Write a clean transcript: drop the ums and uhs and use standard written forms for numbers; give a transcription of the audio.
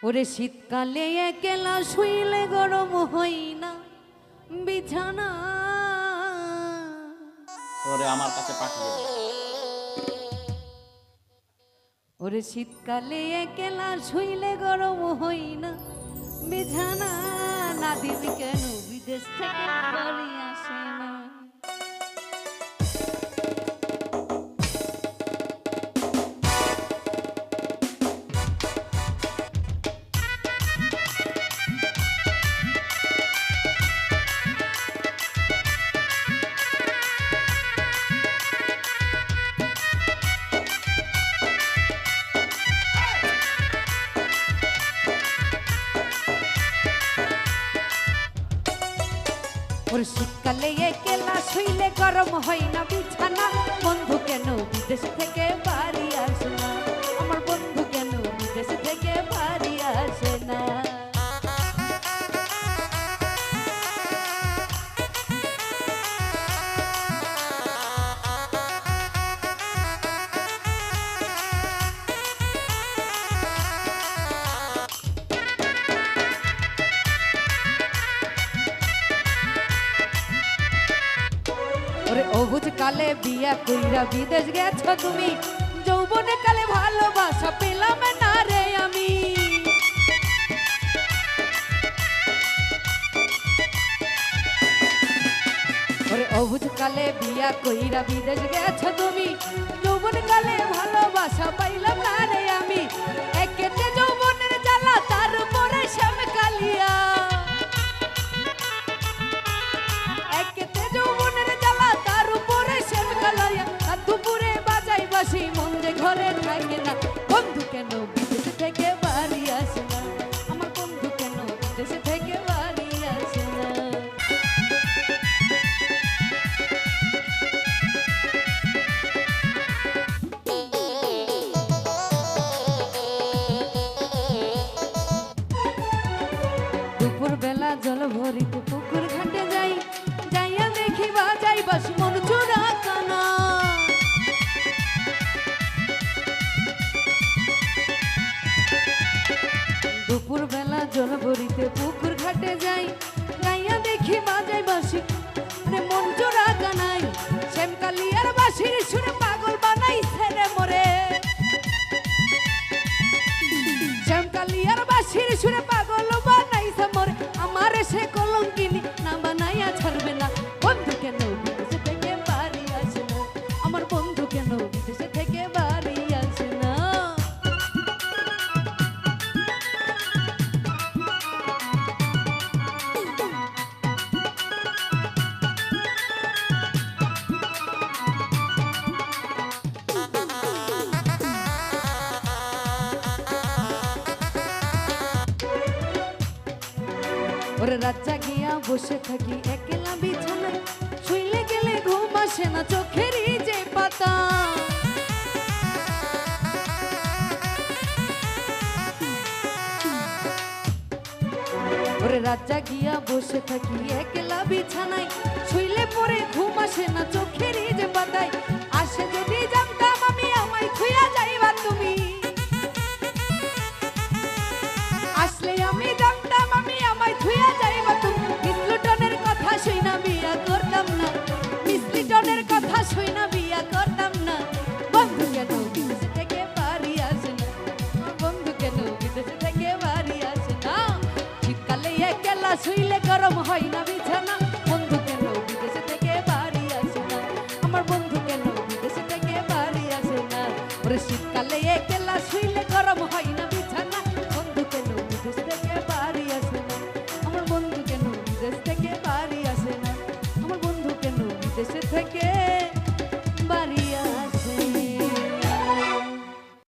ওরে শীতকালে একলা শুইলে গরম হয় না বিছানা। ওরে আমার কাছে পাঠিয়ে দে। ওরে শীতকালে একলা শুইলে গরম হয় না বিছানা। নাদিম কেন বিদেশ থেকে বাড়ি আসে না? ওর শীতকালে একলা শুইলে গরম হয় না বিছানা। বন্ধু কেন বিদেশ থেকে বাড়ি আসে না? আমার বন্ধু কেন বিদেশ থেকে বাড়ি আসে না? ওরে অবুঝ কালে বিয়া কইরা বিদেশ গেছো তুমি, যৌবনে কালে ভালোবাসা পেলাম না রে আমি। ওরে অবুঝ কালে বিয়া কইরা বিদেশ গেছো তুমি, যৌবনে কালে ভালোবাসা পাইলাম না রে আমি। একেতে যৌবনের জ্বালা তার উপরে শ্যাম কালিয়া, একেতে যৌবনের জ্বালা তার উপরে শ্যাম কালিয়া। আর দুপুরে বাজাই বাসি মন যে ঘরে থাকে না। বন্ধু কেন বিদেশ থেকে বাড়ি আসে না? আমার বন্ধু কেন বিদেশ থেকে বাড়ি আসে না? দুপুর বেলা জল ভরিতে পুকুর ঘাটে যাই, যাইয়া দেখি বাজাই বাসি মন চোরা কানা। দুপুর বেলা জল ভরিতে পুকুর ঘাটে যাই, যাইয়া দেখি বাজাই বাসি রে মন চোরা কানাই। শ্যামকালিয়ার বাসির সুরে পাগল বানাই ছেড়ে মরে, শ্যামকালিয়ার বাসির সুরে পাগল বানাইছে মোরে। আমার সে কলঙ্কিনী না বানাইয়া ছাড়বে না। বন্ধু কেন বিদেশ থেকে বাড়ি আসে না? আমার বন্ধু কেন বিদেশ থেকে বাড়ি আসে না? ওরে রাজা গিয়া বসে থাকি একলা বিছানায়, শুইলে গেলে ঘুম আসে না চোখেরই যে পাতা। ওরে রাজা গিয়া বসে থাকি একলা বিছানায়, শুইলে পরে ঘুম আসে না চোখেরই যে পাতায়। আসে যদি জানতাম আমি আমায় খুইয়া যাইবা তুমি, আসলে আমি জানতাম আমি আমায় ধুইয়া যাইবা তুমি। মিস লিটনের কথা শুই না বিয়া করতাম না, মিস লিটনের কথা শুই না বিয়া করতাম না। বন্ধু কেন বিদেশ থেকে বাড়ি আসে না? বন্ধু কেন বিদেশ থেকে বাড়ি আসে না? শীতকালে একলা শুইলে গরম হয় না।